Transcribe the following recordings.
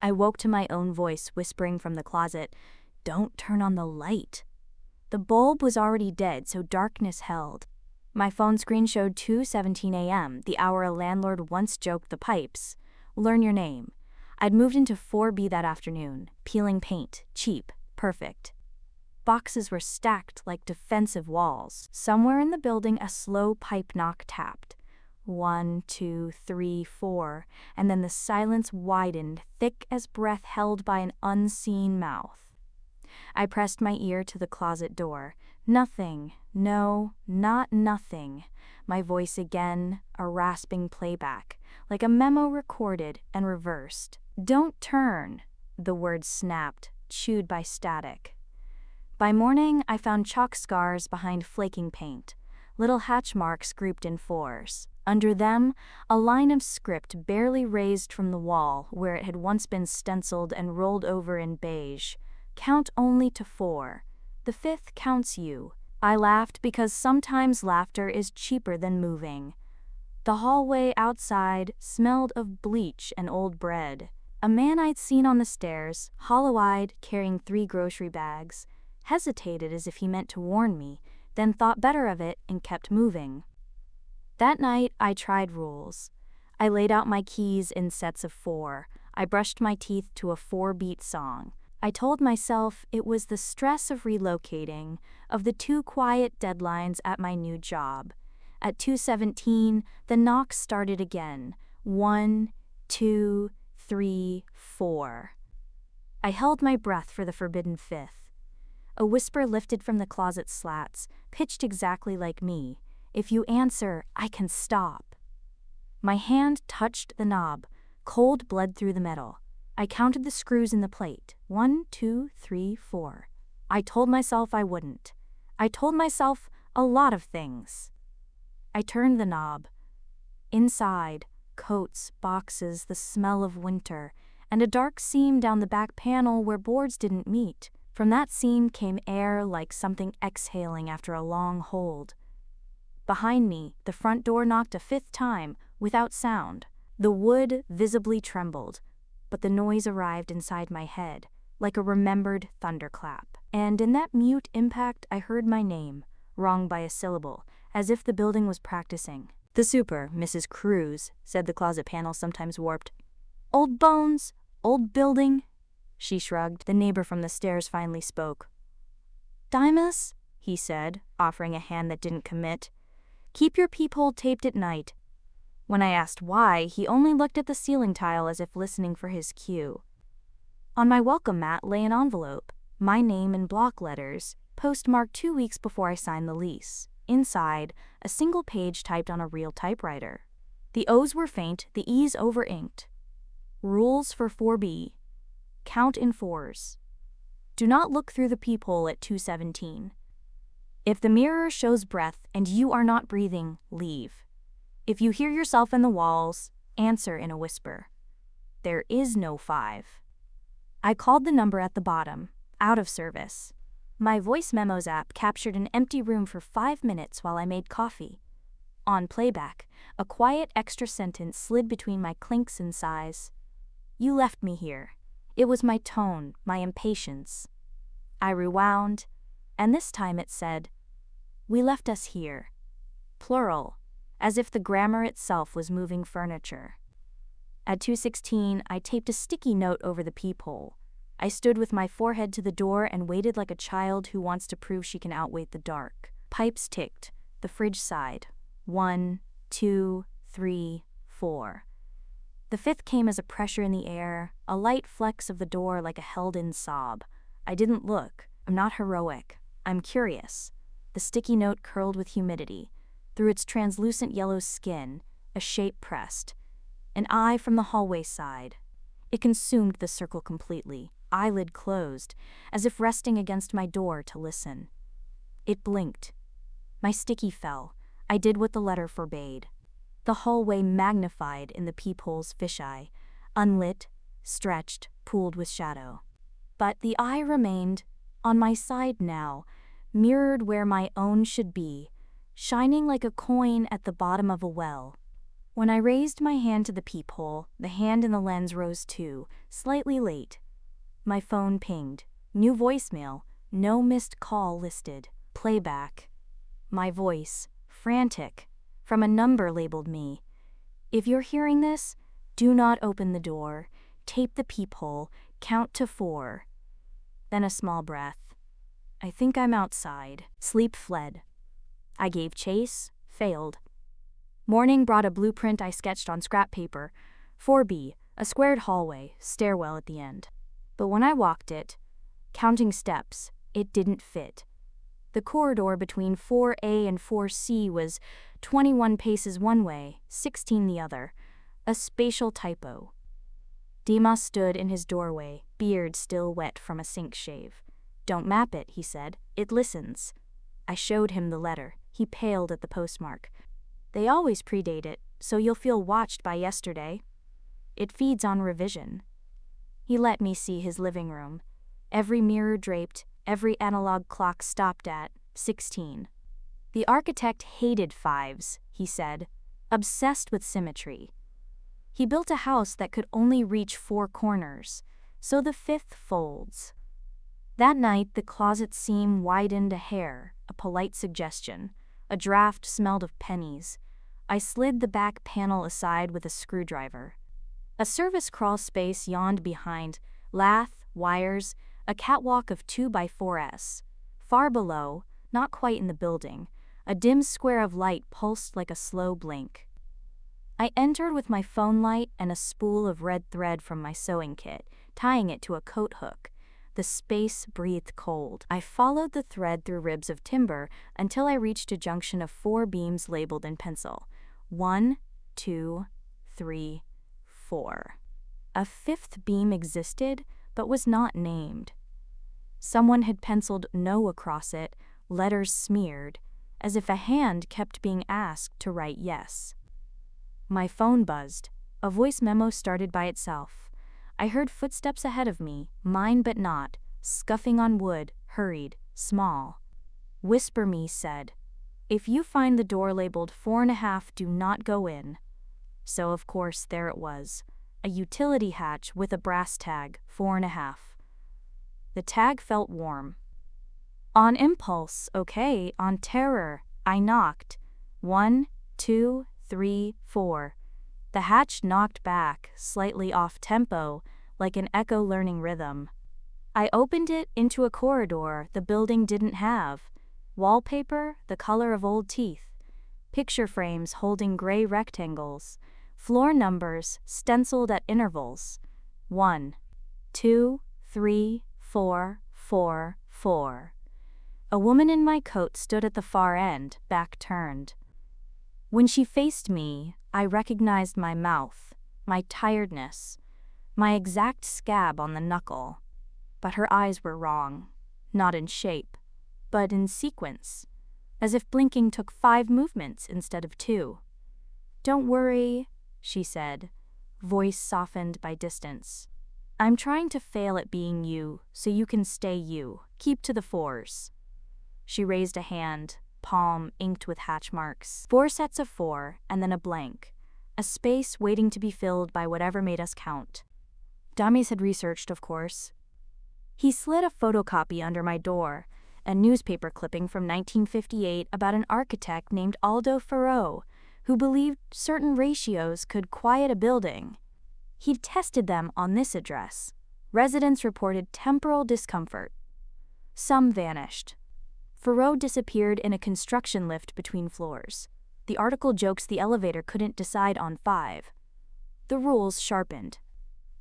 I woke to my own voice whispering from the closet, "Don't turn on the light." The bulb was already dead, so darkness held. My phone screen showed 2:17 a.m., the hour a landlord once joked the pipes. Learn your name. I'd moved into 4B that afternoon, peeling paint, cheap, perfect. Boxes were stacked like defensive walls. Somewhere in the building, a slow pipe knock tapped. 1, 2, 3, 4, and then the silence widened, thick as breath held by an unseen mouth. I pressed my ear to the closet door. Nothing. No, not nothing. My voice again, a rasping playback, like a memo recorded and reversed. "Don't turn," the words snapped, chewed by static. By morning, I found chalk scars behind flaking paint, little hatch marks grouped in fours. Under them, a line of script barely raised from the wall where it had once been stenciled and rolled over in beige. "Count only to 4. The 5th counts you." I laughed because sometimes laughter is cheaper than moving. The hallway outside smelled of bleach and old bread. A man I'd seen on the stairs, hollow-eyed, carrying 3 grocery bags, hesitated as if he meant to warn me, then thought better of it and kept moving. That night, I tried rules. I laid out my keys in sets of 4. I brushed my teeth to a 4-beat song. I told myself it was the stress of relocating, of the 2 quiet deadlines at my new job. At 2:17, the knocks started again. 1, 2, 3, 4. I held my breath for the forbidden 5th. A whisper lifted from the closet slats, pitched exactly like me. "If you answer, I can stop." My hand touched the knob. Cold bled through the metal. I counted the screws in the plate. 1, 2, 3, 4. I told myself I wouldn't. I told myself a lot of things. I turned the knob. Inside, coats, boxes, the smell of winter, and a dark seam down the back panel where boards didn't meet. From that seam came air like something exhaling after a long hold. Behind me, the front door knocked a 5th time, without sound. The wood visibly trembled, but the noise arrived inside my head, like a remembered thunderclap. And in that mute impact, I heard my name, wrong by a syllable, as if the building was practicing. "The super, Mrs. Cruz," said the closet panel, sometimes warped. "Old bones, old building." She shrugged. The neighbor from the stairs finally spoke. "Dimas," he said, offering a hand that didn't commit. "Keep your peephole taped at night." When I asked why, he only looked at the ceiling tile as if listening for his cue. On my welcome mat lay an envelope, my name in block letters, postmarked 2 weeks before I signed the lease. Inside, a single page typed on a real typewriter. The O's were faint, the E's over-inked. "Rules for 4B. Count in 4s. Do not look through the peephole at 2:17. If the mirror shows breath and you are not breathing, leave. If you hear yourself in the walls, answer in a whisper. There is no 5. I called the number at the bottom, out of service. My voice memos app captured an empty room for 5 minutes while I made coffee. On playback, a quiet extra sentence slid between my clinks and sighs. "You left me here." It was my tone, my impatience. I rewound, and this time it said, "We left us here." Plural, as if the grammar itself was moving furniture. At 2:16, I taped a sticky note over the peephole. I stood with my forehead to the door and waited like a child who wants to prove she can outwait the dark. Pipes ticked. The fridge sighed. 1, 2, 3, 4. The 5th came as a pressure in the air, a light flex of the door like a held-in sob. I didn't look. I'm not heroic. I'm curious. The sticky note curled with humidity. Through its translucent yellow skin, a shape pressed. An eye from the hallway side. It consumed the circle completely, eyelid closed, as if resting against my door to listen. It blinked. My sticky fell. I did what the letter forbade. The hallway magnified in the peephole's fisheye, unlit, stretched, pooled with shadow. But the eye remained, on my side now, mirrored where my own should be, shining like a coin at the bottom of a well. When I raised my hand to the peephole, the hand in the lens rose too, slightly late. My phone pinged. New voicemail. No missed call listed. Playback. My voice, frantic, from a number labeled me. If you're hearing this, do not open the door. Tape the peephole. Count to 4. Then a small breath. I think I'm outside. Sleep fled. I gave chase. Failed. Morning brought a blueprint I sketched on scrap paper. 4B, a squared hallway, stairwell at the end. But when I walked it, counting steps, it didn't fit. The corridor between 4A and 4C was 21 paces one way, 16 the other. A spatial typo. Dimas stood in his doorway, beard still wet from a sink shave. Don't map it, he said. It listens. I showed him the letter. He paled at the postmark. They always predate it, so you'll feel watched by yesterday. It feeds on revision. He let me see his living room. Every mirror draped, every analog clock stopped at 16. The architect hated 5s, he said, obsessed with symmetry. He built a house that could only reach 4 corners, so the 5th folds. That night, the closet seam widened a hair, a polite suggestion. A draft smelled of pennies. I slid the back panel aside with a screwdriver. A service crawl space yawned behind, lath, wires, a catwalk of 2x4s. Far below, not quite in the building, a dim square of light pulsed like a slow blink. I entered with my phone light and a spool of red thread from my sewing kit, tying it to a coat hook. The space breathed cold. I followed the thread through ribs of timber until I reached a junction of 4 beams labeled in pencil. 1, 2, 3, 4. A 5th beam existed, but was not named. Someone had penciled no across it, letters smeared, as if a hand kept being asked to write yes. My phone buzzed. A voice memo started by itself. I heard footsteps ahead of me, mine but not, scuffing on wood, hurried, small. Whisper Me said, if you find the door labeled 4.5, do not go in. So of course there it was, a utility hatch with a brass tag, 4.5. The tag felt warm. On impulse, okay, on terror, I knocked. 1, 2, 3, 4. The hatch knocked back, slightly off tempo, like an echo learning rhythm. I opened it into a corridor the building didn't have. Wallpaper, the color of old teeth. Picture frames holding gray rectangles. Floor numbers stenciled at intervals. 1, 2, 3, 4, 4, 4. A woman in my coat stood at the far end, back turned. When she faced me, I recognized my mouth, my tiredness, my exact scab on the knuckle. But her eyes were wrong, not in shape, but in sequence, as if blinking took 5 movements instead of 2. Don't worry, she said, voice softened by distance. I'm trying to fail at being you, so you can stay you. Keep to the 4s. She raised a hand, palm inked with hatch marks. 4 sets of 4, and then a blank. A space waiting to be filled by whatever made us count. Dummies had researched, of course. He slid a photocopy under my door, a newspaper clipping from 1958 about an architect named Aldo Ferro, who believed certain ratios could quiet a building. He'd tested them on this address. Residents reported temporal discomfort. Some vanished. Ferro disappeared in a construction lift between floors. The article jokes the elevator couldn't decide on 5. The rules sharpened.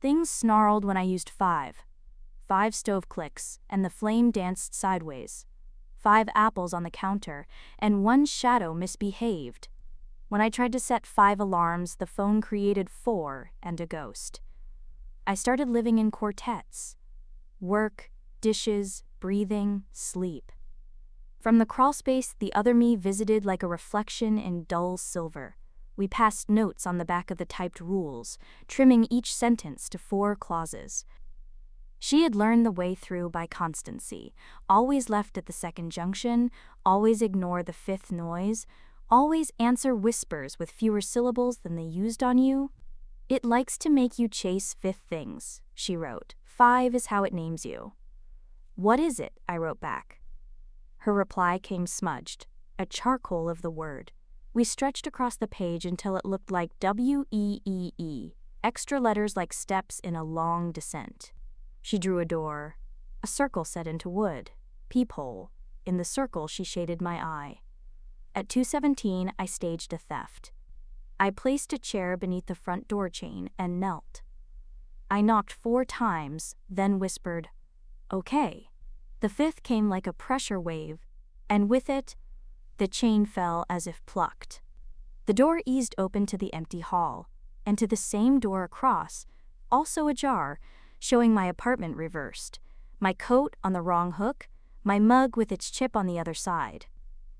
Things snarled when I used 5. 5 stove clicks, and the flame danced sideways. 5 apples on the counter, and 1 shadow misbehaved. When I tried to set 5 alarms, the phone created 4 and a ghost. I started living in quartets. Work, dishes, breathing, sleep. From the crawlspace, the other me visited like a reflection in dull silver. We passed notes on the back of the typed rules, trimming each sentence to 4 clauses. She had learned the way through by constancy, always left at the second junction, always ignore the 5th noise, always answer whispers with fewer syllables than they used on you. It likes to make you chase fifth things, she wrote. 5 is how it names you. What is it? I wrote back. Her reply came smudged, a charcoal of the word. We stretched across the page until it looked like WEEE, extra letters like steps in a long descent. She drew a door, a circle set into wood, peephole. In the circle she shaded my eye. At 2:17 I staged a theft. I placed a chair beneath the front door chain and knelt. I knocked 4 times, then whispered, "Okay." The 5th came like a pressure wave, and with it, the chain fell as if plucked. The door eased open to the empty hall, and to the same door across, also ajar, showing my apartment reversed, my coat on the wrong hook, my mug with its chip on the other side.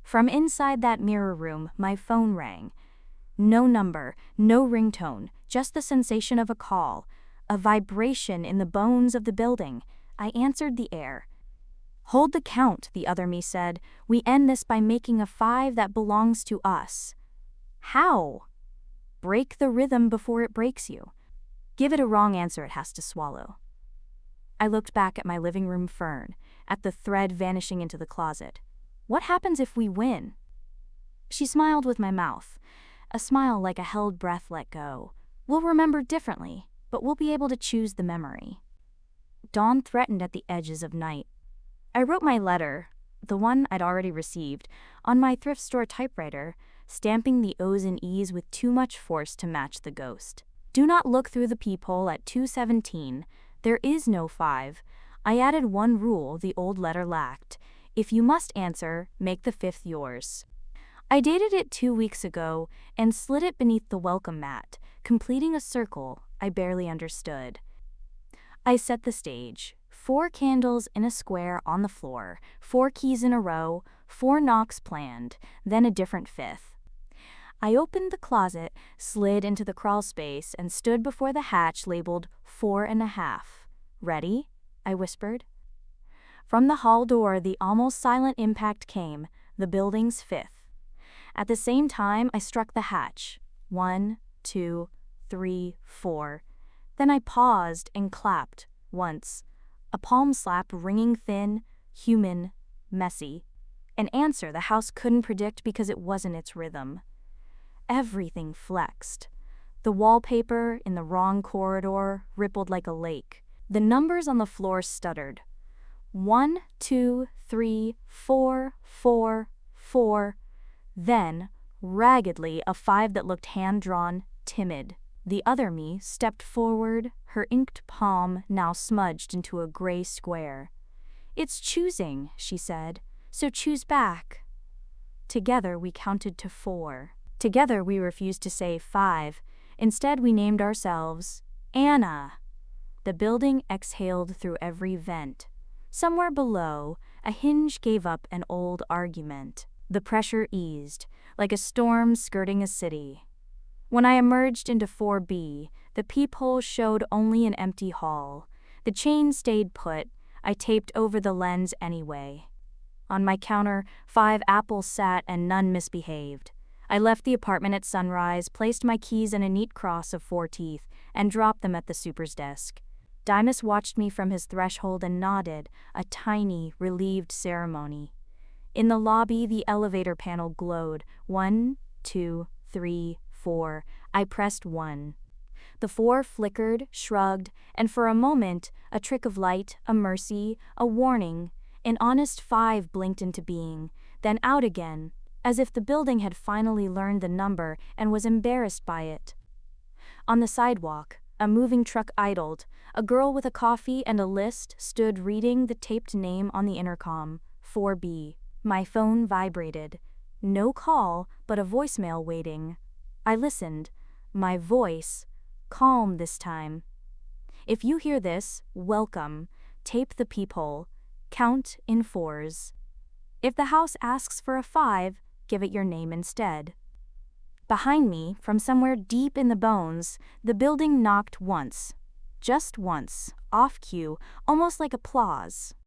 From inside that mirror room, my phone rang. No number, no ringtone, just the sensation of a call, a vibration in the bones of the building. I answered the air. "Hold the count," the other me said. "We end this by making a 5 that belongs to us." How? Break the rhythm before it breaks you. Give it a wrong answer it has to swallow. I looked back at my living room fern, at the thread vanishing into the closet. What happens if we win? She smiled with my mouth, a smile like a held breath let go. We'll remember differently, but we'll be able to choose the memory. Dawn threatened at the edges of night. I wrote my letter, the one I'd already received, on my thrift store typewriter, stamping the O's and E's with too much force to match the ghost. Do not look through the peephole at 2:17. There is no 5. I added one rule the old letter lacked. If you must answer, make the 5th yours. I dated it 2 weeks ago and slid it beneath the welcome mat, completing a circle I barely understood. I set the stage. 4 candles in a square on the floor, 4 keys in a row, 4 knocks planned, then a different 5th. I opened the closet, slid into the crawl space, and stood before the hatch labeled 4.5. "Ready?" I whispered. From the hall door, the almost silent impact came, the building's 5th. At the same time, I struck the hatch. 1, 2, 3, 4. Then I paused and clapped, once. A palm slap ringing thin, human, messy. An answer the house couldn't predict because it wasn't its rhythm. Everything flexed. The wallpaper in the wrong corridor rippled like a lake. The numbers on the floor stuttered. 1, 2, 3, 4, 4, 4. Then, raggedly, a 5 that looked hand-drawn, timid. The other me stepped forward, her inked palm now smudged into a gray square. "It's choosing," she said, "so choose back." Together we counted to 4. Together we refused to say 5. Instead we named ourselves Anna. The building exhaled through every vent. Somewhere below, a hinge gave up an old argument. The pressure eased, like a storm skirting a city. When I emerged into 4B, the peephole showed only an empty hall. The chain stayed put. I taped over the lens anyway. On my counter, 5 apples sat and none misbehaved. I left the apartment at sunrise, placed my keys in a neat cross of 4 teeth, and dropped them at the super's desk. Dimas watched me from his threshold and nodded, a tiny, relieved ceremony. In the lobby, the elevator panel glowed. 1, 2, 3, 4. I pressed 1. The 4 flickered, shrugged, and for a moment, a trick of light, a mercy, a warning, an honest 5 blinked into being, then out again, as if the building had finally learned the number and was embarrassed by it. On the sidewalk, a moving truck idled. A girl with a coffee and a list stood reading the taped name on the intercom, 4B. My phone vibrated. No call, but a voicemail waiting. I listened. My voice, calm this time. "If you hear this, welcome. Tape the peephole. Count in 4s. If the house asks for a 5, give it your name instead." Behind me, from somewhere deep in the bones, the building knocked once. Just once, off cue, almost like applause.